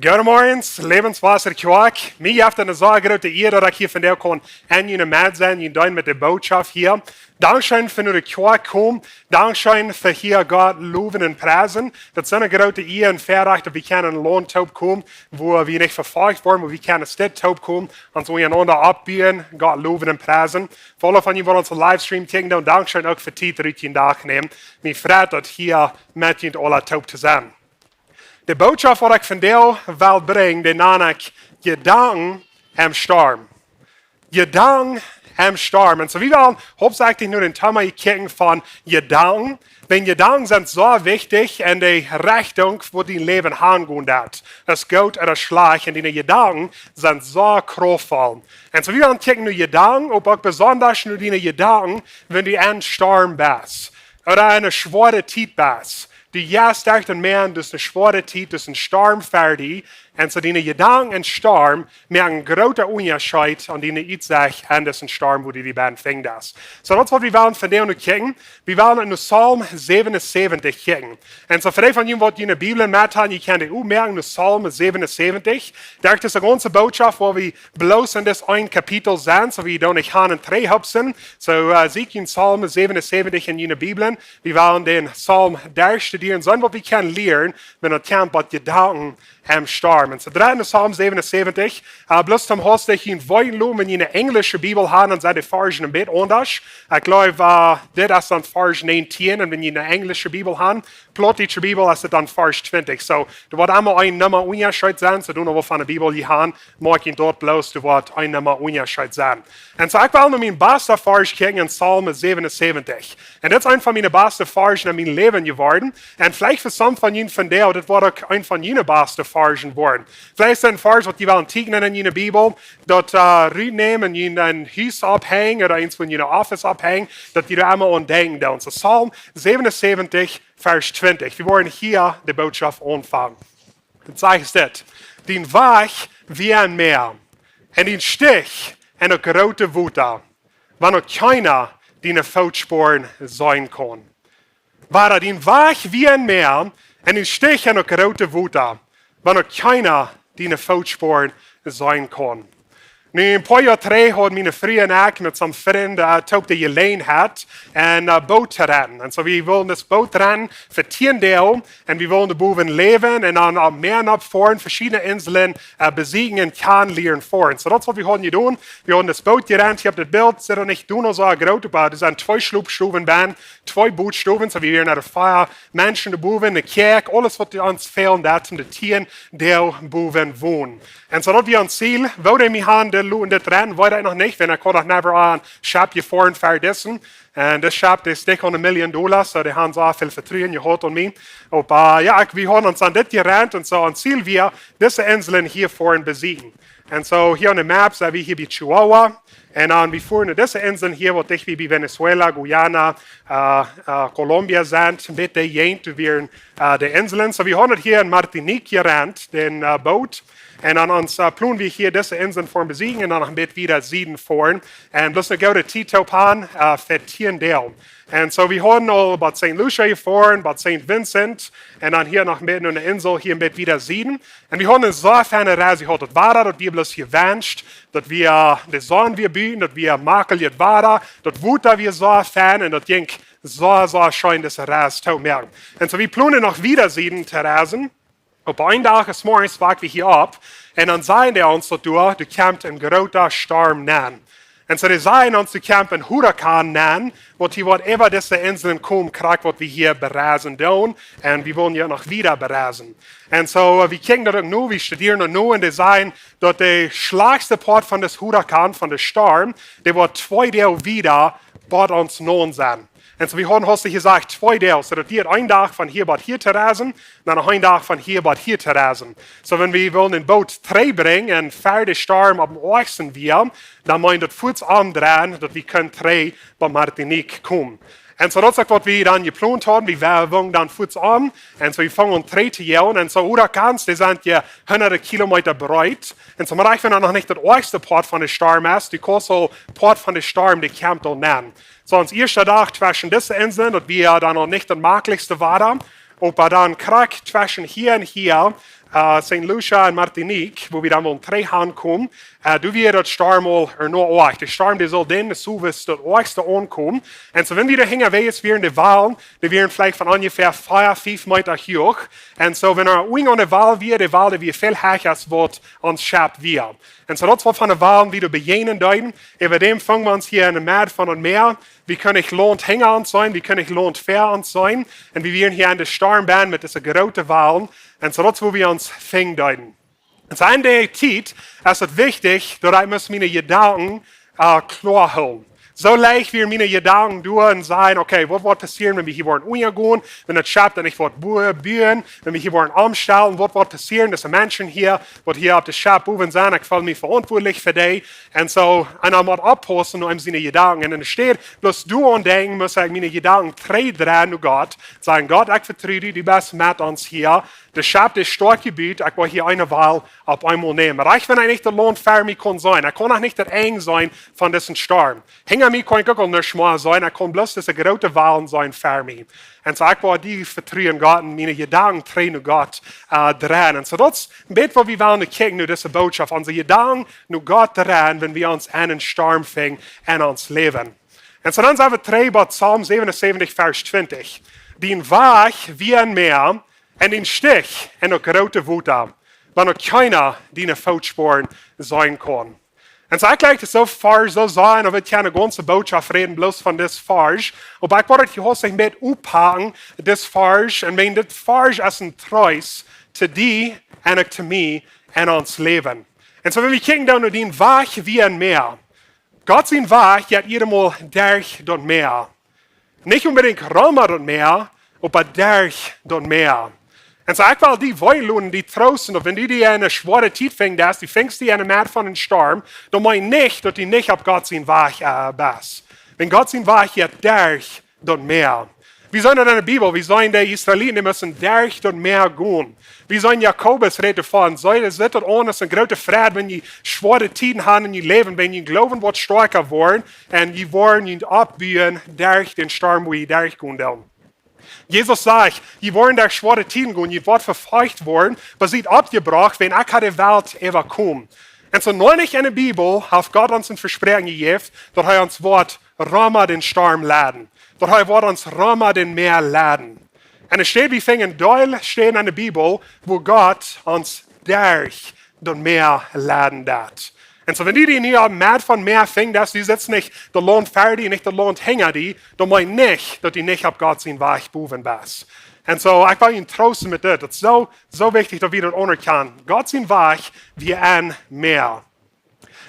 Goedemorgens, levenswasser kwak. Mij heeft een zo grote eer dat ik hier vandaag kon en jullie met zijn, jullie doen met de boodschap hier. Dankzij voor de kwak kom, dankzij voor hier God loven en prijzen. Dat zijn een grote eer en verdacht dat we kunnen een loontoop komen, waar we niet vervolgd worden, maar we kunnen stedtoop komen, en zo einander opbieden, God loven en prijzen. Voor alle van jullie die onze livestream kijken, dan dankzij ook voor tijd dat je dag neemt. Mij vreut dat hier met jullie alle toop te zijn. De boodschap wat ik vandaag wil brengen, die naam ik Jedanken am storm. Jedanken am storm. En zo we willen hoofdzakelijk nu een thema kijken van Jedanken. Want Jedanken zijn zo wichtig en de richting voor die leven aangaan dat. Dat is goed en dat is slecht. En die Jedanken zijn zo krachtvol. En zo we willen kijken nu Jedanken, ook besonders nu die Jedanken, wanneer die een storm is. Of een zware tijd is. Die juist echt een man, dus een zware tijd, dus een storm fertig. En zo die Jedanken en storm met een grote onderscheid aan die iets zegt en dus een storm wo die band vindt das. So dat is wat we willen vandaag nu kijken. We willen in Psalm 77 kijken. En zo voor die van jullie wat je in de Bibel met hebben, je kan die ook merken in Psalm 77. Dat is onze boodschap waar we bloos in dit een kapitel zijn, so we dan niet gaan in 3 hupsen. So zie je in Psalm 77 in jullie Bibel. We willen den Psalm daar studeren, zo wat we kunnen leren, met het kamp wat Jedanken am storm. En zo draait in Psalm 77, bloß om host dat je een woordloom in je Englische Bibel hebt, dan zijn de versen een beetje anders. Ik geloof, dit is dan vers 19, en wenn je een Englische Bibel hebt, Plottische Bibel is het dan vers 20. So, er wordt allemaal een nummer onderscheid zijn, so doen we van de Bibel je hebt, maak je dort bloß, er wordt een nummer onderscheid zijn. En zo, ik wil naar mijn beste vers kijken in Psalm 77. En dit is een van mijn beste versen in mijn leven geworden. En vielleicht voor sommige van jullie vandaag, dit wordt ook een van jullie beste versen worden. Vielleicht is het een vers wat je wel tekenen in jullie Bibel, dat ruim nemen en je een huis ophangen, of eens van jullie office ophangen, dat je er allemaal aan denken doen. So, Psalm 77, vers 20. We worden hier de boodschap ontvangen. Het zegt dit. Die weg wie een meer, en die stich en een grote woede, wanneer keiner die voetsporen zijn kon. Waar die weg wie een meer, en die stich en een grote woede, wanneer keiner die voetsporen zijn kon. Nu, een paar jaar terug had mijn vriend en ik met zo'n vriend toch de Jelene had en boot rennen. En zo we wilden dus boot rennen voor 10 dagen en we wilden boven leven en dan meer naar voren verschillende inselen besiegen en kan leren voren. So dat is wat we hadden gedaan. We hadden dus boot gerend. Je hebt het beeld, zit er niet doen zo groot, maar er zijn 2 sloepstoven bij, 2 bootstoven. So we weer naar de 4 mensen de boven, de kerk, alles wat ons fehlen, dat om de 10 deel boven wonen. En zo dat we ons ziel, wilden we gaan in dit rennen, weet ik nog niet, want ik kon nog never een schapje voor en verdissen. En dat schap is dik $1 miljoen, so die hebben zo veel vertrouwen gehad aan mij. Maar ja, we hebben ons aan dit gerend en zo ons ziel weer deze inselen hier voor besiegen. En zo hier op de map zijn we hier bij Chihuahua. En dan we voeren deze inseln hier, wat dicht bij Venezuela, Guyana, Colombia zijn, met de jeent weer de inselen. So we hebben het hier in Martinique gerend, de boot. En dan ons plan we hier deze inseln voor besiegen en dan nog een beetje weer zuiden voeren. En dus een goede tijd op aan voor 10 deel. En zo we hadden al bij St. Lucia voeren, bij St. Vincent. En dan hier nog een beetje een insel, hier een beetje weer zuiden. En we hadden een zo fijne reis gehad. Het waren dat we bloß gewünscht, dat we de zon weer buiten, dat we makkelijk waren, dat woed weer zo fijn en dat ging zo schön deze reis te merken. En zo we plannen nog weer zuiden te reizen. Op een dag is morgens waken we hier op en dan zeiden die ons dat du kampt een grote storm nan. En zo die zeiden ons, du kampt een hurrikaan nan, wat hier whatever deze inselen komen krijgt, wat we hier bereizen doen. En we willen je nog weer bereizen. En zo, we kijken dat ook nu, we studeren dat nu en die zeiden dat de slechtste part van deze hurrikaan, van de storm, die wordt 2 deel weer bij ons known zijn. En zo we hadden ons gezegd 2 deel, zodat we een dag van hier bij hier te reizen, dan nog een dag van hier bij hier te reizen. So wenn we willen een boot 3 brengen en ver de storm op de oogsten weer, dan moet je dat voets omdraaien, dat we kunnen 3 bij Martinique komen. En zo dat is ook wat we dan gepland hadden. We werken dan voets om. En zo we vangen 3 te jellen. En zo hurrikans, die zijn je 100 kilometer breed. En zo maar ik vind dat nog niet het oogste part van de storm is. Die koostel part van de storm, die komt al nan. So ons eerste dag tussen deze inseln, dat we dan nog niet het makkelijkste waren. Aber dann kriegt zwischen hier und hier St. Lucia en Martinique, wo wir dan wel 3 aankomen, du weer dat storm al er nog oog. De storm die zal dan zo wist dat oogste aankomen. En so wenn wir da hingen wees weer in de Waal, die wären vielleicht von ungefähr 4-5 Meter hoch. En so wenn er oing an de Waal die weer veel hecher als wat ons schap weer. En so dat wat van de Waal wie du bejenen duiden, über dem fangen wir uns hier in de Maat van het meer. Wie kann ich lohnt hänger an sein, wie kann ich lohnt fair an sein. Und wir wären hier in de Stormbahn mit dieser großen Waal. En so dat wo wir uns fing duiden. En so in der Zeit ist es wichtig, dass ich meine Gedanken klar holen. So leicht wir meine Gedanken durch und sagen, okay, was wird passieren, wenn wir hier wollen umgehen, wenn das schafft, dann ich wird bühen, wenn wir hier wollen umstellen, was wird passieren, dass die Menschen hier, die hier auf der Schab oben sind, ich fühle mich verantwortlich für die. Und so, einer muss abpassen um seine Gedanken. Und dann steht, bloß du und denken, muss ich meine Gedanken drehen zu Gott, sagen, Gott, ich vertraue dir, du bist mit uns hier. Der Schab ist stark gebiet, ich will hier eine Wahl auf einmal nehmen. Reich, wenn er nicht der Lohn für mich kann sein. Er kann auch nicht der eng sein von diesem Storm. Hinter mir kann ich auch nicht schmal sein, er kann bloß diese große Wahl sein für mich. Und so ich will die vertrauen Gott und meine Gedanken drehen Gott drehen. Und so das ist ein bisschen, wo wir wollen kicken, diese Botschaft. Unsere Gedanken nur Gott drehen, wenn wir uns einen Storm fingen in uns leben. Und so dann sind wir 3 bei Psalm 77, Vers 20. Die Weich wie ein Meer, en den Stich en de grote Wut aan, wanneer keiner die een Voetsporen zijn kan. En so ik lijkt het zo fars zo zijn, of ik kan een ganze boodschap reden, bloos van dit fars. Maar ik wil het gewoon een beetje oppakken, dit fars, en mijn dit fars als een truis, te die en ook te mij en ons leven. En so wenn wir kijken dan naar die Weg wie een meer. Gott zijn Weg gaat helemaal derg door meer. Niet unbedingt rammer door meer, maar derg door meer. En so ik wil die weilen, die troosten, of wenn die eine schwere Zeit fängt, die fängst die eine Maat von einem Storm, dann mein nicht, dass die nicht auf Gott sein Weg bist. Wenn Gott sein Weg hat, derch dort mehr. Wie sollen in der Bibel, wie sollen die Israeliten, die müssen derch dort mehr gehen. Wie sollen Jakobus reden von, soll es wird an, es ist eine große Freude, wenn die schwere Zeiten haben in ihr Leben, wenn die Glauben wird stärker worden, und die wollen ihn abbiegen, derch den Storm, wo die derch gehen dann. Jesus sagt, je wollen der schwere Tien gehen, je wird verfeucht worden, was sieht abgebracht, wenn ich die Welt überkommt. Und so neulich in der Bibel hat Gott uns ein Versprechen gegeben, dass er uns wird Rama den Sturm laden. Dass er wird uns Rama den Meer laden. Und es steht, wie fingen Doyle stehen in der Bibel, wo Gott uns durch den Meer laden hat. Und so wenn die hier Maat von Meer fingen, dass die sitzen nicht der Lohn fertig, nicht der Lohn hänger die, dann meint nicht, dass die nicht auf Gott sein Weg boven bist. Und so, ich will ihn trösten mit das. Das ist so wichtig, dass wir das anerkennen. Gott sein Weg wie ein Meer.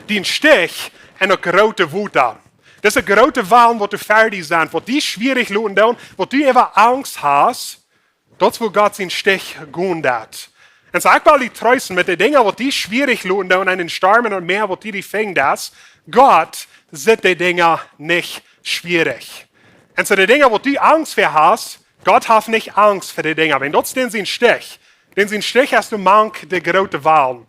Die Stich en een grote Wut aan. Dat is een grote Wahl, wo du fertig zijn, wo die schwierig lopen doen, wo du even Angst hast, dat is wo Gott zijn Stich gaan dat. En so ik wil die trösten mit den Dingen, wo die schwierig lopen doen, en in Stormen und Meer, wo die fingen das, Gott sieht die Dinge nicht schwierig. Und so die Dinge, wo du Angst für hast, Gott hat nicht Angst für die Dinge. Wenn das den Stich hast du mank die große Wahl.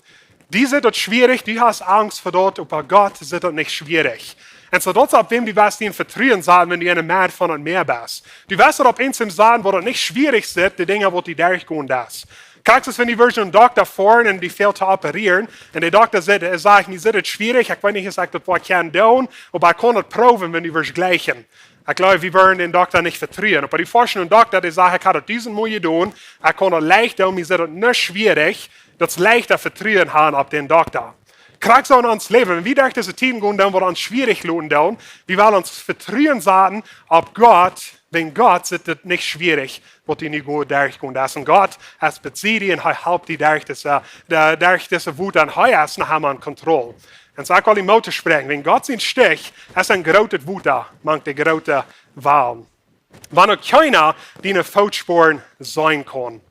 Die sind dort schwierig, du hast Angst vor dort, aber Gott ist dort nicht schwierig. Und so dort, ab wem du wirst ihn vertrauen sagen, wenn du in einer Maat von einem Meer bist. Du wirst dort ab eins sagen, wo dort nicht schwierig sind, die Dinge, wo die durchgehen das. Kijk eens, wenn die Version een dokter vorn en die veel te opereren, en de dokter zegt, mir ist es schwierig, ich weiß nicht, ich sage, das kann doen, aber ich kann es proben, wenn die wir gleichen. Ich glaube, wir wollen den Doktor nicht vertrauen. Aber die forschenden Doktor, die sagen, ich kann das diesen Mühe tun, ich kann es leicht tun, mir ist es nicht schwierig, das leichter vertrauen haben auf den Doktor. Kijk zo in ons leven, wenn wir durch diese Team gehen, dann wird uns schwierig lohnen, wir wollen uns vertrauen sagen, auf Gott, wenn Gott ist es nicht schwierig, wird die nicht gut durchgehen. Das und Gott hat bezieht und er helpt die durch diese Wut an, er ist noch einmal in Kontrolle. Und so ich will die Motor sprechen, wenn Gott sein Stich, ist ein großer Wut da, mancht die große Wahl. Wann auch keiner, die eine Voetsporen sein kann.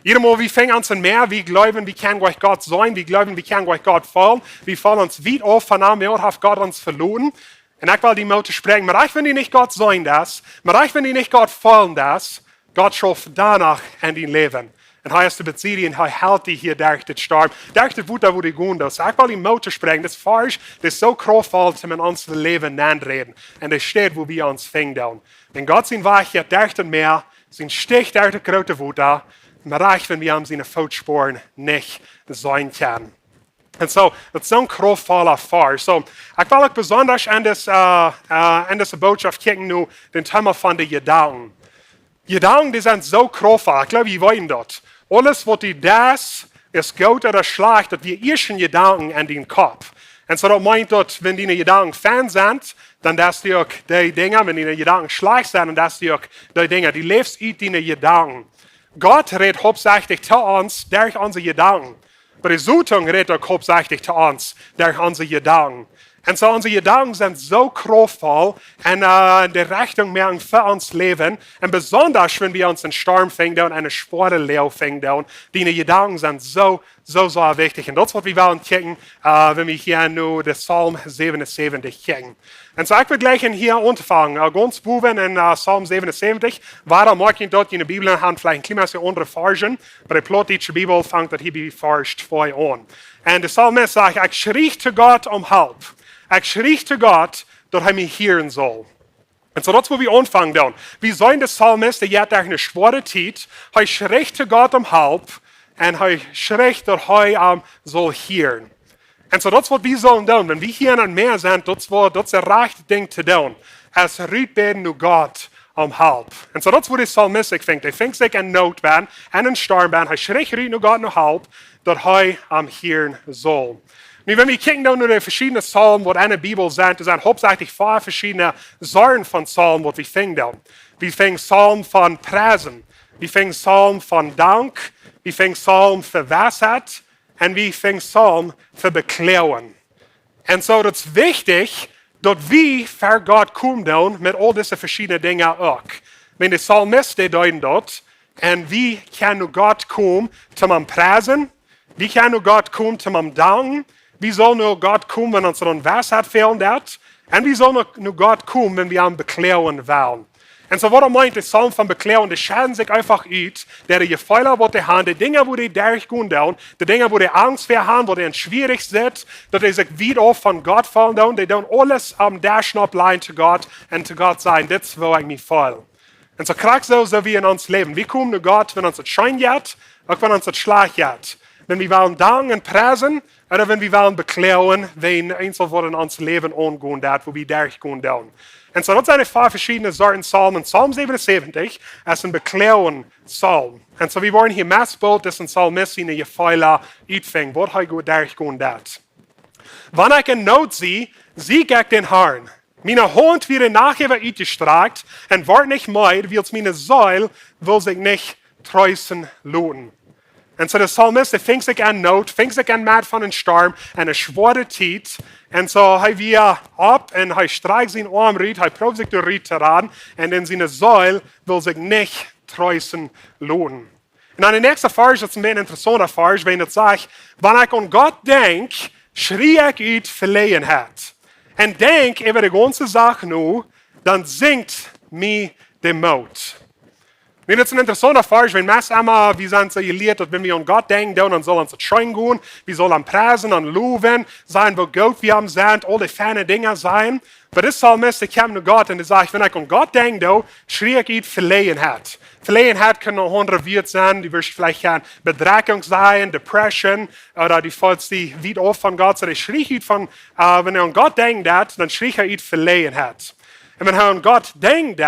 Jedemaal, wir fangen uns an mehr, wir glauben, wir können durch Gott sein, wir glauben, wir können durch Gott fallen, wir fallen uns weit auf von einem, wir haben Gott uns verloren. Und ich will die Motor sprechen, maar ich, wenn die nicht Gott sein das, maar ich, wenn die nicht Gott fallen das, Gott schafft danach in dein Leben. Und er ist die Beziehung, er hält dich hier durch den Sturm, durch die Wut, wo die gehen das. Ich will die Motor sprechen, das ist falsch, das ist so kraftvoll, dass wir in unser Leben reden. Und das steht, wo wir uns finden. Wenn Gott sein Weg hier durch den Meer, sein Stich durch die große Wut, recht, wenn wir an seine Fußspuren nicht sein können. Und so, das ist so ein kraftvoller Vers. So, ich will auch besonders an diese Botschaft kicken, nur den Thema von den Jedanken. Jedanken, die sind so kraftvoll. Ich glaube, ihr wollen das. Alles, was die das ist gut oder schlecht, dass wir erst Gedanken an den Kopf. Und so das meint, dass wenn die Gedanken Fan sind, dann das die auch die Dinge, wenn die Gedanken schlecht sind, dann das die auch die Dinge. Die lebst in die Gedanken. Gott redet hauptsächlich zu uns durch unsere Gedanken. Aber die Sütung redet auch hauptsächlich zu uns durch unsere Gedanken. Und so unsere Gedanken sind so kraftvoll und in der Richtung merken für uns Leben. Und besonders, wenn wir uns einen Sturm finden und eine schwere Leo finden, die Gedanken sind so wichtig. Und das, was wir wollen kicken, wenn wir hier nur den Psalm 77 kicken. Und so, ich will gleich hier anfangen. Ganz buben in Psalm 77. Warum mag ich dort in der Bibel haben vielleicht ein kleines andere Versen, aber die plottische Bibel fängt dort hier bei Vers 2 an. Und der Psalmist sagt, ich schrie zu Gott um Hilfe. Ich schrie zu Gott, dass er mich hören soll. Und so, das wo wir anfangen dann. Wie sollen der Psalmist, der hat eine schwere Zeit, er schrie zu Gott um Hilfe und er schrie, dass er soll hören. Und so, das was wir sollen tun, wenn wir hier an Meer sind, das ist das rechte Ding zu tun. Es ruht beten zu Gott um Hilfe. Und so, das wo der Psalmist fängt. Er fängt sich an Not an, an einen Sturm an, er schrie zu Gott um Hilfe, dass er hören soll. Nu, wenn wir kijken naar de verschillende psalmen wat in de Bibel zijn, er zijn hauptsächlich 4 verschiedene Sorten von Psalmen, wat we vinden. We vinden Psalm van prijzen, we vinden Psalm van dank, we vinden Psalm voor wijsheid en we vinden Psalm voor bekleuwen. En zo, dat is wichtig, dat we voor God komen met al deze verschillende dingen ook. Wenn de psalmisten deuten dat, en we kunnen God komen zum am prijzen, we kunnen God komen zum am danken. Wie soll nur Gott kommen, wenn uns dann Weisheit fehlen wird? Und wie soll nur Gott kommen, wenn wir am Beklären wollen? Und so, was meint der Psalm von Beklären, die schaden sich einfach aus, der die Fehler, die haben, die Dinge, wo die durchgehen, die Dinge, wo die Angst vor haben, wo die schwierig sind, dass die sich wieder auf von Gott fallen, die tun alles am Durchschnapplein zu Gott und zu Gott sein, das will ich mich voll. Und so kriegt so wie in uns leben. Wir kommen zu Gott, wenn uns das scheint wird, auch wenn uns das schlecht wird. Wenn wir wollen danken und preisen, oder wenn wir wollen beklären, wenn Einzelwort in uns Leben angehen wird, wo wir durchgehen werden. Und so, das sind 4 verschiedene Sorten Psalmen. Psalm 77 ist ein beklären Psalm. Und so, wir wollen hier Maßbild, dass ein Psalmist in die Fehler utfängt, wo er gut durchgehen wird. Wenn ich in Not sehe ich den Herrn. Meine Hand wird nachher uitgestreckt und wird nicht meid, weil meine Säule will sich nicht treußen lohnen. Und so der Psalmist, der fängt sich an Not, fängt sich an Matt von einem Sturm, eine schwere Zeit. Und so er wir ab und er streicht seinen Arm riet, er probiert sich durch Ried zu raten, und in seine Säule will sich nicht treußen lohnen. Und dann der nächste Vers, das ist ein interessanter Vers, wenn er sagt, wenn ich an Gott denke, schrie ich uit Verlegenheit. Und denk über die ganze Sache nur, dann sinkt mir der Mut. Und das ist ein interessanter Vers, wenn wir immer, wir sind so gelehrt, dass wenn wir an Gott denken, dann soll uns das schön gehen, wir sollen am Preisen, an Loben sein, wo gut wir am sind, all die feinen Dinge sein. Aber das Psalmist, der kommt zu Gott und der sagt, wenn ich an Gott denke, schrie ich Verlegenheit. Verlegenheit kann noch andere Wörter sein, die wird vielleicht Bedrängung sein, Depression, oder die fällt die weit auf von Gott. So, ich schrie von, wenn er an Gott denkt, dann schrie er Verlegenheit. Und wenn er an Gott denkt,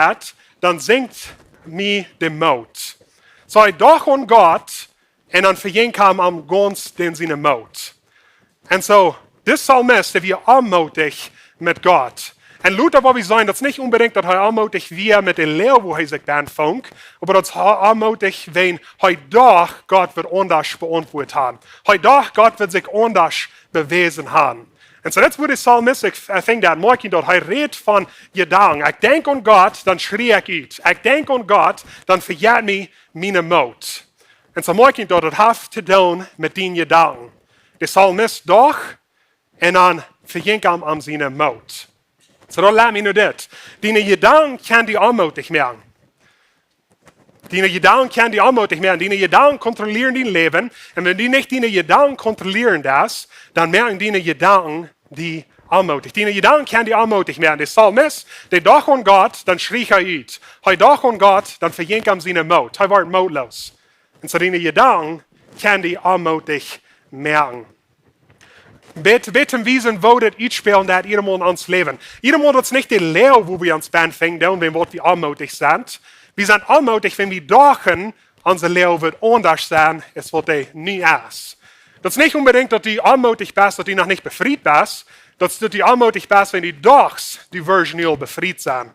dann sinkt mir der Mut. So, ich doch an Gott, und dann verjingt am ganz den seine Mut. Und so, das Psalmist, der wir anmutig mit Gott. Und Luther, wo wir sagen, das ist nicht unbedingt, dass er anmutig wie mit der Lehre, wo er sich dann fängt, aber das ist anmutig, wenn er doch Gott wird anders beantwortet haben. Er doch Gott wird sich anders bewiesen haben. Und so, das wurde Psalmist, fängt an, morgen dort, er redet von Jedanken. Ich denke an Gott, dann schrie ich ut. Ich denke an Gott, dann verjährt mich meine Mut. Und so, morgen dort, das hat zu tun mit den Jedanken. Der Psalmist doch, und dann verjinkt am seine Mut. So, dann lernen wir nur das. Die Jedanken kann die anmutig machen. Die Jedanken kann die anmutig machen. Die Jedanken kontrollieren dein Leben. Und wenn die nicht die Jedanken kontrollieren das, dann merken die Jedanken die anmutig. Die Jedanken kann die anmutig machen. Der Psalmist, der doch an Gott, dann schrie er ut. Er doch an Gott, dann verjinkt seine Mut. Er wird mutlos. Und so die Gedanken kann die allmächtig merken. Beten wiesen, wo das uitspelen, dat iedereen in ons leven. Iedereen dat is niet de leeuw, wo wir uns bevinden, wenn wir allmächtig sind. Wir sind allmächtig, wenn wir dagen, unser Leeuw wird anders sein, als was er nie ist. Das ist nicht unbedingt, dass die allmächtig bist, dass die noch nicht befreit bist. Das ist, dass die allmächtig bist, wenn die dags die Virginal befreit sind.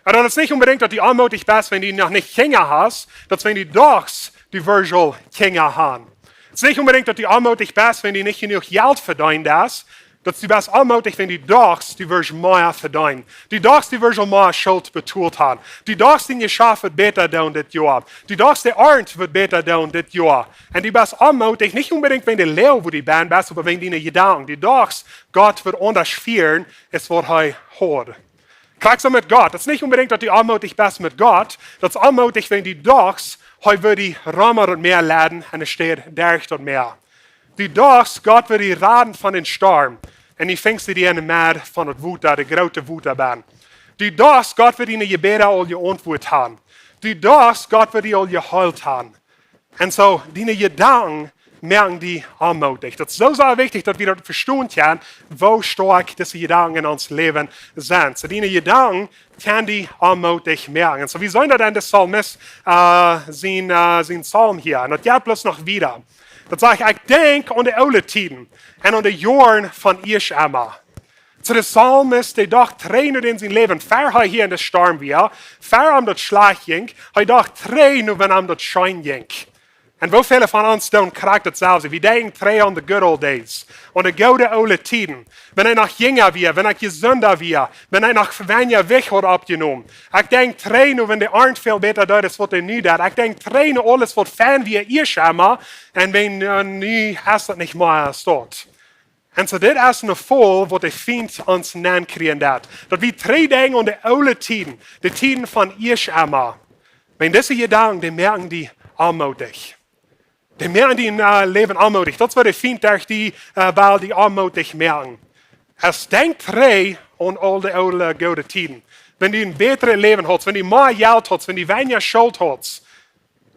Aber das ist nicht unbedingt, dass die allmächtig bist, wenn die noch nicht Kinder hast, dass wenn die dags die Virgil Kinder haben. Es ist nicht unbedingt, dass die allmächtig bist, wenn die nicht genug Geld verdienen hast, dass die best allmächtig, wenn die dags die Virgin mehr verdienen. Die dags die Virgin mehr Schuld betont haben. Die dags die Geschäft wird besser tun das Jahr. Die dags der Ernst wird besser tun das Jahr. Und die best allmächtig, nicht unbedingt, wenn die Lehre, wo die Band bist, aber wenn die Gedanken. Die dags, Gott wird anders führen, es wird er hört. Kijk so mit Gott. Das ist nicht unbedingt, dass die allmächtig bist mit Gott. Das ist allmächtig, wenn die dags, heute wird die Rammer und mehr laden, und es steht Dercht und mehr. Die dags, Gott wird die raden von den Sturm. Und die fängst die in der von der Wut, der große Wut ban. Die dags, Gott wird die Gebete all geantwortet haben. Die dags, Gott wird die all geheilt haben. Und so, die Gedanken merken die allmächtig. Das ist so sehr wichtig, dass wir das verstehen können, wo stark diese Gedanken in uns Leben sind. So, die Gedanken kann die allmächtig merken. So, wie soll denn der Psalmist sein Psalm hier? Und das geht bloß noch wieder. Dat zeg ik denk aan de oude tijden en aan de jaren van eerst einmal. Zu der Psalmist, der doch trainen in sein Leben, fair hij hier in der Storm weer, fair am dat Schlag ging, hij doch trainen, wenn am dat Schein ging. En wo viele von uns doen krijgt hetzelfde. Wir denken trainen an the good old days, an de gouden oude tijden. Wenn hij nog jünger weer, wenn hij gezonder weer, wenn hij nog weniger weg had opgenomen. Ik denk trainen, wenn der Arnd veel beter doet, als wat hij nu doet. Ik denk trainen, alles wat fijn wie eerst einmal, en wenn nu hast dat niet meer staat. En so dit is een vol wat de Feind ons nankriegen dat. Dat we trainen an de oude tijden, de tijden van eerst einmal. Wenn diese Gedanken, die merken die allmächtig. Die merken die Leben allmächtig. Das war der Feind, die weil die allmächtig merken. Es denkt drei an all die oude gouden tijden. Wenn die ein betere Leben hat, wenn die mehr Geld hat, wenn die weniger Schuld hat,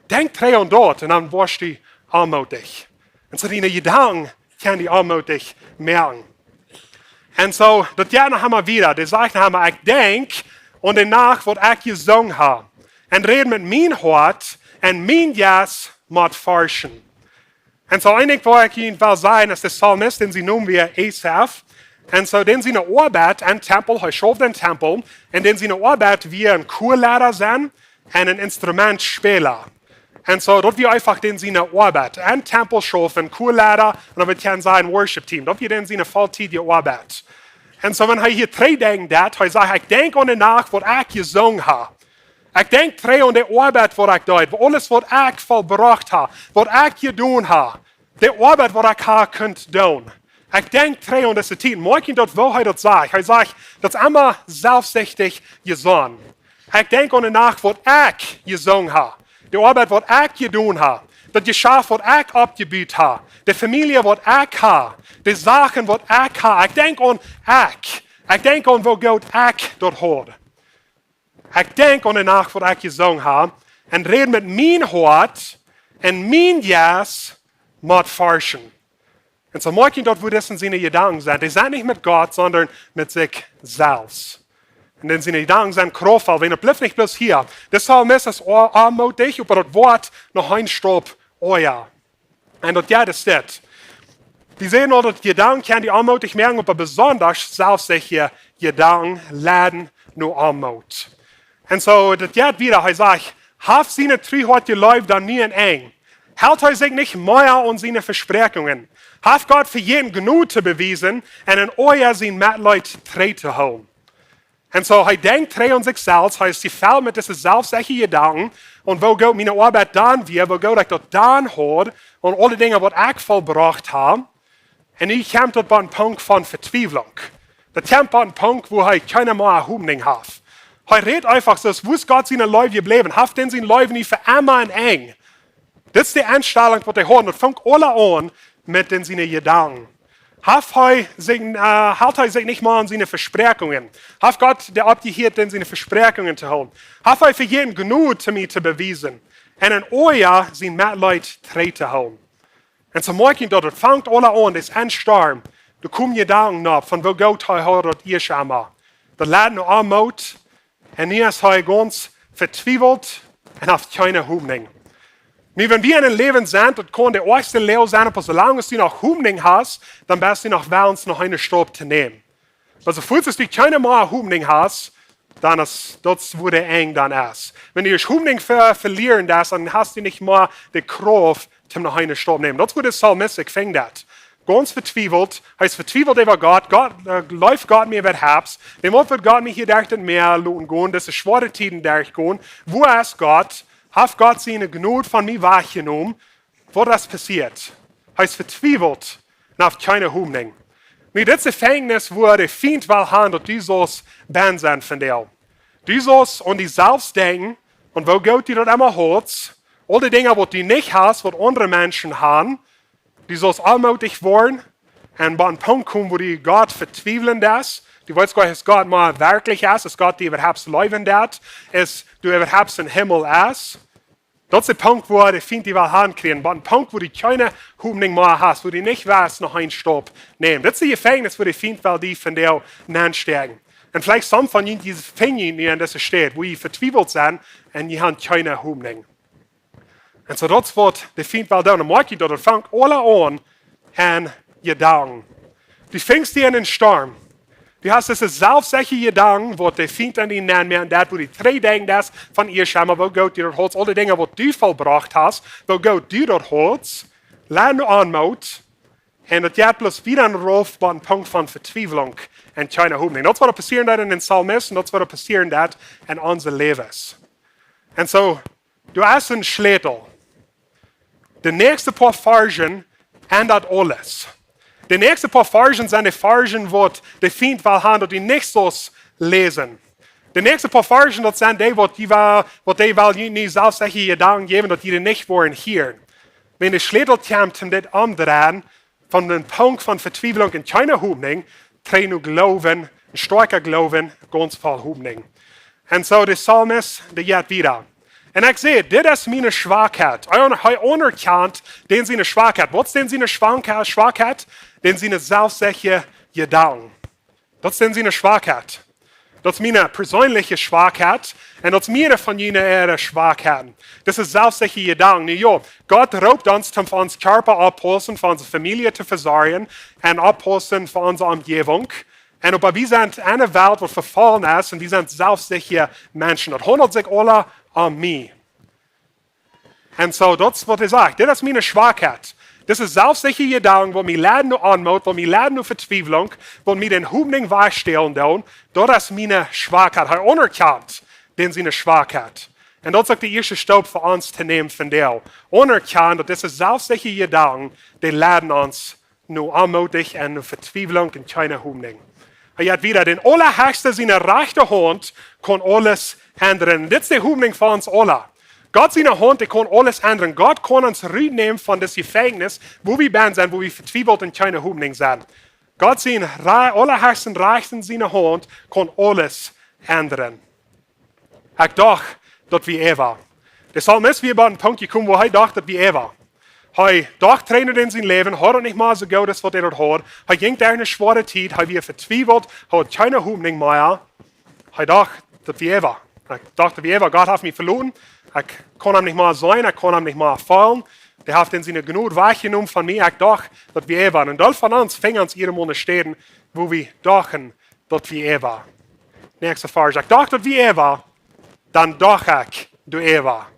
denkt drei an dort und dann wirst du allmächtig. Und so die Gedanken kann die allmächtig merken. Und so, das gerne haben wir wieder. Die sagen haben wir, ich denke und danach, was ich gesungen habe. Und reden mit mein Hort und mein Jas mit forschen. Und so einig, wo ich Ihnen will sagen, ist der Psalmist, den sie nennen wir Asaph. Und so, den sie eine Arbeit an Tempel, er schuf den Tempel, und den sie eine Arbeit wie ein Chorlehrer sind und ein Instrumentspieler. Und so, dort wir einfach den sie eine Arbeit an Tempel schaffen, Chorlehrer, und dann wird kein sein Worship-Team. Dort wir den sie eine volltätige Arbeit. Und so, wenn er hier drei denkt, er sagt, ich denke an den Nacht, was ich gesungen habe. Ich denke drei an die Arbeit, die ich deed, alles, was ich vollbracht habe, was ich getan habe, die Arbeit, die ich habe könnt tun. Ich denke drei an diese Zeit. Morgen dort, wo er das sagt. Er sagt, das ist immer selbstsüchtig gesungen. Ich denke an die Nacht, was ich gesungen habe, die Arbeit, die ich getan habe, das Geschäft, was ich abgebaut habe, die Familie, was ich habe, die Sachen, was ich habe. Ich denke an ich. Ich denke an, wo Gott ich dort hat. Ich denke an die Nacht, was ich gesungen habe, und rede mit mein Hort und mein Jas mit forschen. Und so morgen dort, wo das in seine Gedanken sind, die sind nicht mit Gott, sondern mit sich selbst. Und dann seine Gedanken sind kraftvoll, wenn er bleibt nicht bloß hier. Das Psalmist ist allmächtig, aber das Wort noch ein Stopp, euer. Und das ja, das ist. Die sehen auch, dass Gedanken kann die allmächtig merken, aber besonders selbstsicher Gedanken laden nur Allmut. Und so, das geht wieder, er sagt, haf seine Treu hat geläuft, dann nie in eng. Hält er sich nicht mehr an seine Versprechungen. Haf Gott für jeden genug zu beweisen und in euer sein Mitleid treu zu holen. Und so, er denkt treu an sich selbst, er ist gefällt mit diesen selbstsicheren Gedanken und wo Gott meine Arbeit dann wird, wo Gott ich dort dann hat und alle Dinge, die ich vollbracht habe. Und ich komme dort bei einem Punkt von Verzweiflung. Das kommt bei einem Punkt, wo er keine mehr Hoffnung hat. Er redet einfach so, wo ist Gott seine Leute geblieben? Haft denn seine Leute nicht für immer und eng? Das ist die Einstellung, die er hat. Und fängt alle an mit seinen Gedanken. Hält er sich nicht mal an seine Versprechungen. Hat Gott, der abgehört, denn seine Versprechungen zu holen. Hat er für jeden genug zu mir zu beweisen. en een oor zijn Mitleid treden te houden. En zo maak je dat het vangt alle aan, dat is een storm. Dan kom je dan op van wo gaat hij hoor dat eerst allemaal. Dat laat nu aanmoed en nu is hij ganz vertwijfeld en heeft geen hoopning. Nu, wenn wir in een leven zijn, dat kan de eerste leeuw zijn, aber zolang du noch hoopning hast, dann bist du noch willens, noch eine Stopp zu nehmen. Maar zoals du keine mehr hoopning hast, dann ist das, wo der eng dann ist. Wenn du je hoopning verlieren das, dann hast du nicht mehr die Kraft, um noch eine Stopp zu nehmen. Das ist, wo der Psalmist, ich fing das. Ganz vertwijfeld. Hij is vertwijfeld over God. Läuft Gott mir wat haps. Dem wird Gott mich hier durch den Meer lassen gehen. Das ist schwere Tiden durchgehen. Wo ist Gott? Hat Gott seine Gnade von mir wahrgenommen? Wo das passiert? Hij is vertwijfeld und hat keine Hoffnung. Mit diesem Gefängnis, wo der Feind will haben, dass dieses Ben sind von dir. Dieses und die selbst denken, und wo Gott dir das immer holt, all die Dinge, die du nicht hast, was andere Menschen haben, die sollst allmächtig werden und bei einem Punkt kommen, wo die Gott vertweifeln das. Du weißt gar nicht, dass Gott mal wirklich ist, dass Gott die überhaupt leben hat, dass du überhaupt im Himmel ist. Das ist der Punkt, wo der Feind die will hinkriegen. Bei einem Punkt, wo du keine Hoffnung mehr hast, wo du nicht weißt, noch einen Stopp nehmen. Das ist die Gefängnis, wo der Feind will die von dir nachsteigen. Und vielleicht some von ihnen, die finden, in das steht, wo ihr vertweifelt sind und die haben keine Hoffnung. En zo dat wordt de Feind wel doen. Dan maak je dat het vangt alle aan en Jedanken. Du fängst dir in einen Sturm. Du hast diese selbstsicher Jedanken, wo der Feind an ihn nennt, und das, wo die drei Dinge das von ihr schämen, wo Gott dir das holst, alle Dinge, wo du vollbracht hast, wo Gott dir das holst, lern du anmut, und das geht bloß wieder ein Ruf bei einem Punkt von Verzweiflung und keine Hoffnung. Das wird passieren in den Psalmisten, das wird passieren in unser Leben. Und so, du hast einen Schlätel. De nächste paar Versen ändert alles. De nächste paar Versen sind die Versen, wo der Feind will haben, dass die nicht so lesen. De nächste paar Versen, das sind die, wo die will nicht selbst solche Gedanken geben, dass die nicht wollen hören. Wenn der Schlädel kommt, um das umdrehen, von dem Punkt von Verzweiflung und keine Hoffnung, trägt nur Glauben, ein starker Glauben, ganz voll Hoffnung. Und so der Psalmist, der geht wieder. En ik zei, dit is mijn Schwachheit. Hij onderkent den seine Schwachheit. Wat is den seine Schwachheit? Den seine zelfzegje Gedanken. Dat is den seine Schwachheit. Dat is mijn persoonlijke Schwachheit. En dat is meer van jullie Schwachheiten. Dat is zelfzegje Gedanken. Nu ja, Gott roept ons om van ons Körper abholen, van onze familie te verzorgen en abholen van onze omgeving. En op wie zijn eine Welt, wat vervallen is, en die zijn zelfzegje mensen. Dat handelt zich alle an mich. Und so, das ist, was er sagt. Das ist meine Schwachheit. Das ist selbstsicher Gedanken, wo mir Leiden nur anmacht, wo mir Leiden nur Verzweiflung, wo mir den Hoffnung wahrstellen tun. Das ist meine Schwachheit. Er anerkennt den seine Schwachheit. Und das ist der erste Stopp für uns zu nehmen von der. Anerkennt, dass das ist selbstsicher Gedanken, die leiden uns nur anmutig und nur Verzweiflung und keine Hoffnung. Er hat wieder den Allerhöchste seine rechte Hand kann alles ändern. Das ist die Hoffnung von uns alle. Gott seine Hand, die kann alles ändern. Gott kann uns rausnehmen von das Gefängnis, wo wir sind, wo wir verzweifelt und keine Hoffnung sind. Gott seine Allerhöchsten Rechten seine Hand kann alles ändern. Ich dachte, dass wir war. Der Psalmist wie bei einem Punkt gekommen, wo er dachte, dass wir war. Hij dacht trainen in zijn leven, had het niet maar zo goed als wat hij had. Hij ging door een zware tijd, hij werd vertwijfeld, hij had geen hoffnung meer. Hij dacht dat wie ever. Ik dacht dat wie ever, God heeft mij verloren. Ik kon hem niet meer zijn, ik kon hem niet meer vallen. Hij heeft in zijn genade weggenomen van mij. Ik dacht dat wie ever. En dat van ons ving ons iedere maand steden, wo we dachten dat wie ever. Nächste vers. Ik dacht dat wie ever, dan dacht ik du ever.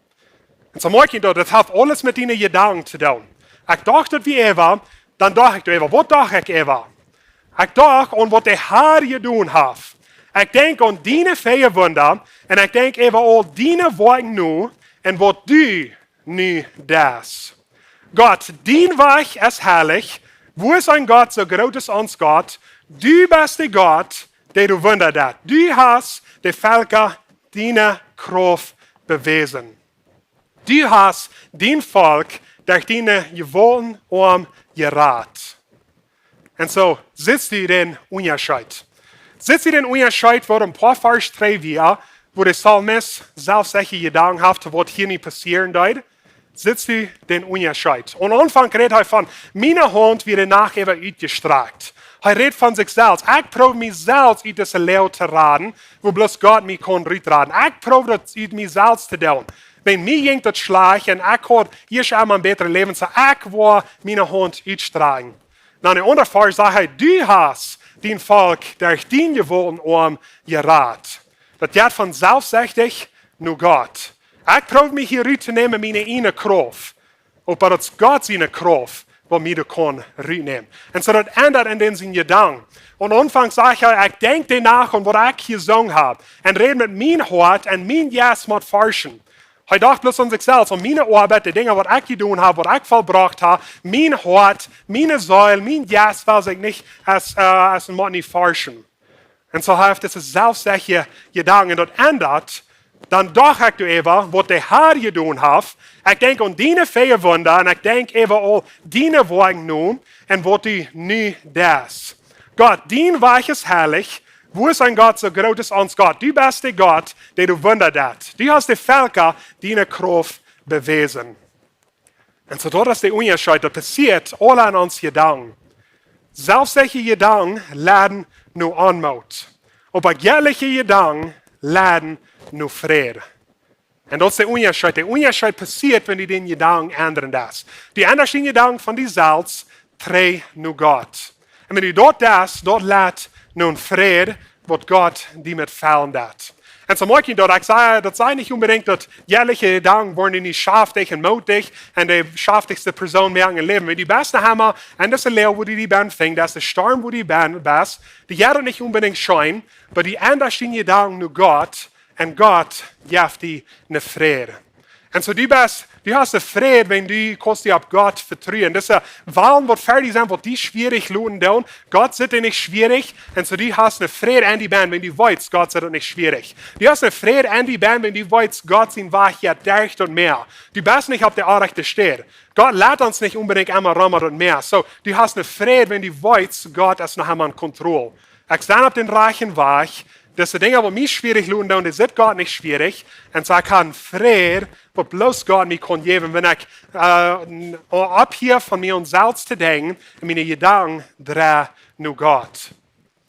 En zo maak je dat heeft alles met die Gedanken te doen. Ik dacht dat wie ever, dan dacht ik ever. Wat dacht ik ever? Ik dacht aan wat de Heer gedaan heeft. Ik denk aan die vele wunder en ik denk even al die werken nu en wat du nu das. Gott, die weg is heilig. Wo is ein Gott so groot als ons Gott? Du bist der Gott, der du wunder dat. Du hast de Völker deine Kraft bewiesen. Du hast den Volk durch deine gewohnten Arm gerat. Und so sitzt du den Unterschied. Sitzt du den Unterschied, wo ein paar Vers 3 wir, wo der Psalmist selbst solche Gedanken hat, was hier nicht passieren wird, sitzt du den Unterschied. Und am Anfang redet er von, meine Hand wird nach eben ausgestreckt. Er redet von sich selbst. Ich probe mich selbst, aus diesem Leben zu raten, wo bloß Gott mich kann rautraten. Ich probe das aus mich selbst zu tun. Wenn mir jemand das schlägt und ich kann hier einmal ein besseres Leben, so ich will meine Hand ausstrecken. Dann in anderen Fall sagt er, du hast den Volk, der ich den gewollten gerat. Das geht von selbstsüchtig nur Gott. Ich probe mich hier rauszunehmen, meine eigene Kraft. Aber das ist Gott seine Kraft, die mir kann rausnehmen. Und so das ändert in den Gedanken. Und anfangs sage ich denke danach und was ich hier gesungen habe. Und rede mit meinem Hort und mein Jas mit forschen. Ich dachte bloß an sich selbst, und meine Arbeit, die Dinge, was ich getan habe, was ich vollbracht habe, mein Hort, meine Säule, mein Jas, will ich nicht als ein nicht forschen. Und so habe ich das selbstsicher Gedanken. Und das ändert, dann doch ich eben, was der Herr getan hat. Ich denke an deine vier Wunder und ich denke eben an deine Worte nun und was du nie das. Gott, dein Weich ist herrlich. Wo ist ein Gott so groß ist als Gott? Du bist der Gott, der du wundert hast. Du hast die Völker deine Kraft bewiesen. Und so dort ist der Unterschied, das passiert alle an uns Gedanken. Selbstsicher Gedanken laden nur Anmut. Aber göttliche Gedanken laden nur Friede. Und das ist der Unterschied. Der Unterschied passiert, wenn du den Gedanken ändern das. Die anderen Gedanken von dir selbst drehen nur Gott. Und wenn du dort das, dort lädt nun Friede, was Gott dir mit fallen hat. Und so mag ich dort, ich sage, das sei nicht unbedingt, dass jährliche Gedanken wollen nicht schaftig und mutig und die schaftigste Person mehr im Leben. Wenn die Beste haben, und das ist ein Leben, wo die Band fängt, das ist der Sturm, wo die Band bist, die jeder nicht unbedingt scheinen, aber die anderen Gedanken nur Gott, und Gott gibt dir eine Friede. Und so du hast eine Friede, wenn du kannst dich auf Gott vertrauen. Das ist Wahlen, was fertig sind, was die schwierig lohnen tun. Gott sieht nicht schwierig. Und so du hast eine Friede an die Band, wenn du weißt, Gott sieht nicht schwierig. Du hast eine Friede an die Band, wenn du weißt, Gott sein Wach ja dicht und mehr. Du bist nicht auf der Rechte Stelle. Gott lädt uns nicht unbedingt einmal rum und mehr. So, du hast eine Friede, wenn du weißt, Gott ist noch einmal in Kontrolle. Ich stehe auf den reichen Wach. Das sind Dinge, die mich schwierig lohnen, und das ist Gott nicht schwierig. Und so kann Friede, was bloß Gott mir kann geben, wenn ich ab hier von mir und selbst zu denken, und meine Gedanken drehe nur Gott.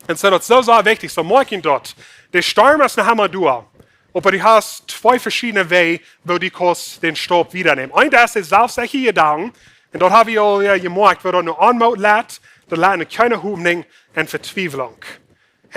Und so, das ist so wichtig. So, morgen dort, der Sturm ist noch einmal durch. Aber du hast zwei verschiedene Wege, wo du kannst den Staub wiedernehmen. Ein, das ist selbstsicher Gedanken. Und dort habe ich auch gemerkt, wo du nur Anmut lädt, da lädt keine Hoffnung und Verzweiflung.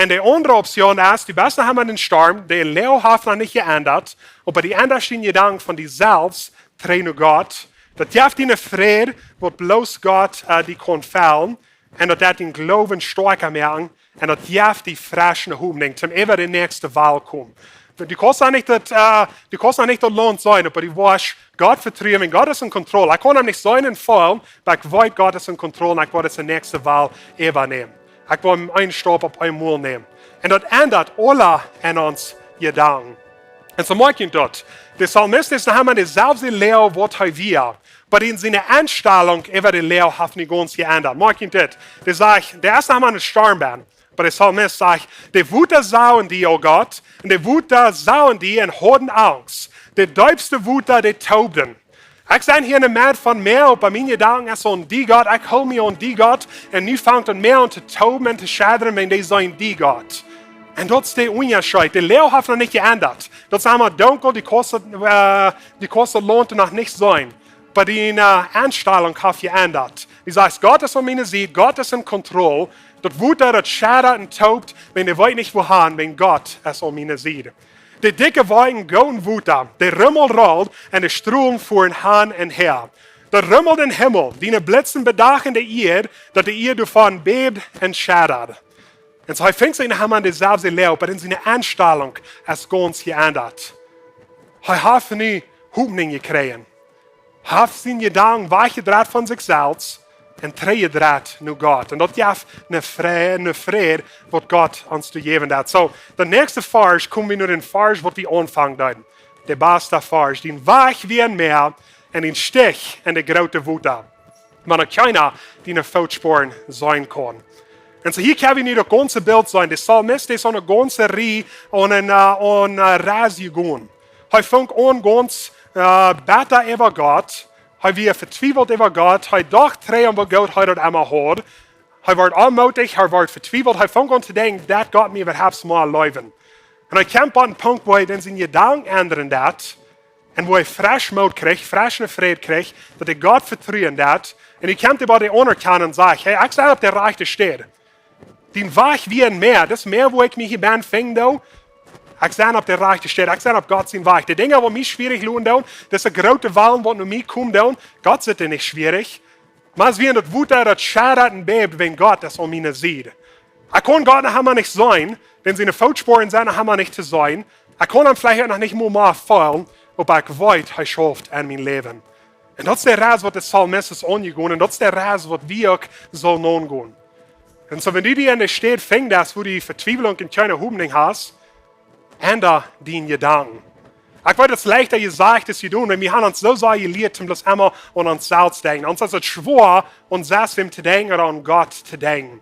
Und die andere Option ist, die Besten haben den Sturm, der Leo hat noch nicht geändert, aber die anderen Gedanken von dir selbst trainen Gott. Das gibt ihnen Friede, wo bloß Gott die kann fallen, und das den Glauben stärker machen, und das gibt die frische Hoffnung, zum über die nächste Wahl kommen. Du kannst auch nicht das Lohn sein, aber du weißt, Gott vertrauen, Gott ist in Kontrolle. Ich kann ihm nicht sein in Fall, weil ich weiß, Gott ist in Kontrolle, und ich werde die nächste Wahl übernehmen. Ich will einen Stab auf einmal nehmen. Und das ändert alle an uns Gedanken. Und so mag ich das. Der Psalmist ist noch einmal derselbe Lehre, was er will. Aber in seiner Einstellung über die Lehre hat nicht ganz geändert. Mag ich das? Der sagt, der ist noch einmal ein Sturmband. Aber der Psalmist sagt, die Wutter sauen die, oh Gott, und die Wutter sauen die und haben Angst. Die däubste Wutter, die taubten. Ich bin hier eine Mann von mir, und bei meinen Gedanken ist an die Gott, ich hole mich an die Gott, und nu fängt an mehr an zu tauben und zu schädern, wenn die sagen, die Gott. Und das ist der Unterschied. Die Lehre hat noch nicht geändert. Das ist einmal dunkel, die kostet lohnt noch nicht sein. Aber die Einstellung hat geändert. Die sagt, Gott ist an meiner Seite, Gott ist in Kontrolle. Das Wutter, das schädert und taubt, wenn ihr wollt nicht wohin, wenn Gott ist an meiner Seite. Die dicke Wolken gehen Wutter, der Rummel rollt und die Strömung fuhren hin und her. Der Rummel den Himmel, die Blitzen bedachen die Erde, dass die Erde davon bebt und schädert. Und so fängt sich noch einmal dieselbe Lehre, aber in seiner Einstellung ist ganz geändert. Er hat nie Hoffnung gekriegt. Er hat seine Gedanken weggedreht von sich selbst und dreigedreht nur Gott. Und das gibt eine Friede, was Gott uns zu geben hat. So, der nächste Vers kommen wir nur den Vers, was wir anfangen haben. Der beste Vers, den weich wie ein Meer und den Stich in der große Wutter. Man hat keiner, die eine Feldsporen sein kann. En så hier kan vi nu det ganze Bild sein. Der Psalmist ist eine ganze Reihe und eine Reise gegangen. Er fängt an ganz bitter über Gott. Er wird vertwijfelt über Gott. Er dacht dran, was Gott heute einmal hat. Er wird anmutig, er wird vertwijfelt. Er fängt an zu denken, dass Gott mir überhaupt mal leuven. Und er kommt an den Punkt, wo er dann seine Gedanken ändern dat. Und wo er frisch Mut kriegt, frisch Friede kriegt, dass er Gott vertrauen dat. Und er kommt über die Anerkennung und sagt, hey, ich sei auf der rechten steht. Den Weg wie ein Meer, das Meer, wo ich mich hier bin, fing da, ich sei auf der rechten steht, ich sei auf Gott sein Weg. Die Dinge, die mich schwierig lohnen, das ist eine große Wellen, die nur mich kommen, Gott ist nicht schwierig. Maar es wie das Wut, das schadert und bebt, wenn Gott das um ihn sieht. Er kann Gott noch einmal nicht sein, wenn seine Fußspuren sind, noch einmal nicht zu sein. Er kann ihm vielleicht noch nicht mal fallen, aber ich weiß, er schafft an mein Leben. Und das ist der Reis, was der Psalmist ist angegangen, und das ist der Reis, was wir auch sollen angehen. Und so, wenn du dir in der Stadt fängst, dass du die Verzweiflung in keine Hoffnung hast, ändere deine Gedanken. Ich weiß, es ist leichter gesagt, das zu tun, weil wir haben uns so sehr gelehrt, um das immer an uns selbst zu denken. Uns ist es schwer, uns selbst zu denken oder an Gott zu denken.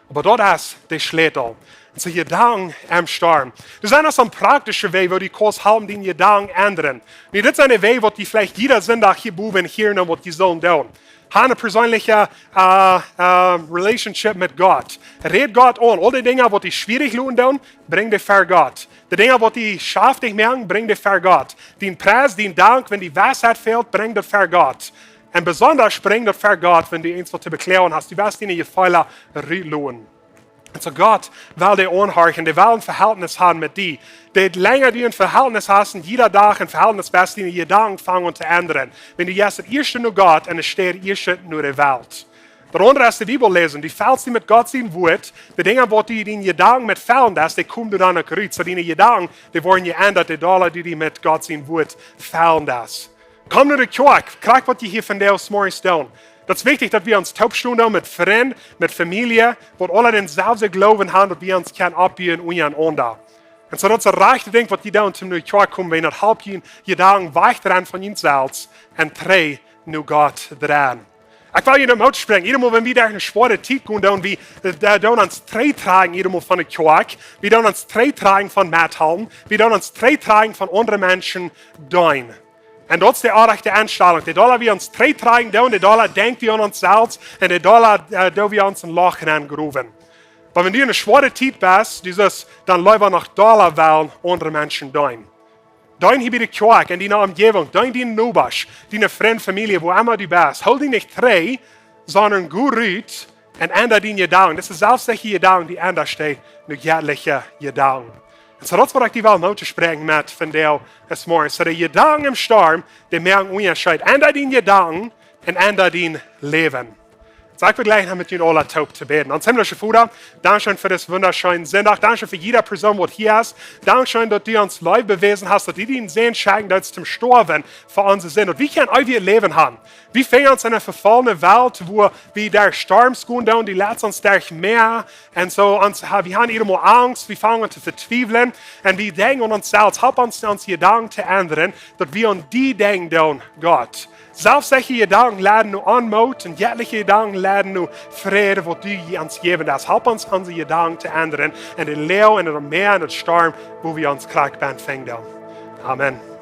Aber das ist der Schlüssel. Und so Gedanken am Sturm. Das ist auch so ein praktischer Weg, wo die Kurs haben, die Gedanken ändern. Und das ist eine Weg, wo die vielleicht jeder sind, hier buben, hier noch, was die sollen tun. Haben eine persönliche Relationship mit Gott. Red Gott an. All die Dinge, die schwierig tun, bring die vor Gott. Die Dinge, die scharf dich merken, bring die vor Gott. Den Preis, den Dank, wenn die Weisheit fehlt, bring das vor Gott. Und besonders bring das vor Gott, wenn du eins zu beklären hast. Du wirst deine Gefälle lohnen. Und so Gott will dir anhorchen, der will ein Verhältnis haben mit dir. Je länger du ein Verhältnis hast, und jeder Tag ein Verhältnis wirst, deine Gedanken fangen zu ändern. Wenn du jetzt das erste nur Gott und es steht erste nur der Welt. Der andere ist die Bibel lesen. Die fällst du mit Gott sein Wort. Die Dinge, wo du deine Gedanken mit fällen lässt, die kommen dann nach Gott. So deine Gedanken, die werden geändert, die Dollar, die du mit Gott sein Wort fällen lässt. Komm nur in die Kirche, krieg, was du hier von dir aus morgens tun. Das ist wichtig, dass wir uns taubstunden mit Freunden, mit Familie, wo alle denselben Glauben haben, dass wir uns abbiegen untereinander. Und so das ist das rechte Ding, was die da zum neuen Kirche kommen, wenn das halb Gedanken weich dran von ihnen selbst und drei nur Gott dran. Ich will Ihnen mal sprechen. Jedes Mal, wenn wir da eine schwere Zeit gehen, dann wir uns drei tragen, jedes Mal von der Kirche, wir uns drei tragen von Mathallen, wir uns drei tragen von anderen Menschen dein. Und das ist die rechte Einstellung. Die Dollar, wir uns drei tragen, die Dollar denkt wir an uns selbst, und die Dollar, da wir uns ein Loch hineingerufen. Aber wenn du eine schwere Zeit bist, dann läuft nach Dollar, weil andere Menschen dein. Dein hier bei der Kirche, in deiner Umgebung, dein Nubasch, deine Freundfamilie, wo immer du bist, hol dich nicht drei, sondern gut rüt und ändere deine Gedanken. Das ist selbst die Gedanken, die ändern stehen, nur göttliche Gedanken. Und so das, was ich die Welt noch zu sprechen mit von dir das Morgen. So die Gedanken im Sturm, die merken Unterschied. Ändere deine Gedanken und ändere dein Leben. So, ich will gleich mit Ihnen alle taub zu beten. Und himmlische Vater, Dankeschön für das wunderschöne Sonntag. Dankeschön für jede Person, die hier ist. Dankeschön, dass du uns Leib bewiesen hast, dass du den Sehen schenken, dass zum Sterben für uns sind. Und wie können wir Leben haben? Wie fängt uns in einer verfallenen Welt, wo wir der Sturm gehen, und die lässt uns durch mehr. Und so, wir haben immer Angst, wir fangen zu verzweifeln. Und wir denken an uns selbst, help uns Gedanken zu ändern, dass wir an die denken, Gott. Selbst solche Gedanken laden nur Anmut und jegliche Gedanken laden nur Friede, wo du uns geben hast. Help uns, unsere Gedanken zu ändern. Und den Leo, und den Meer, und den Sturm, wo wir uns krank fängt. Amen.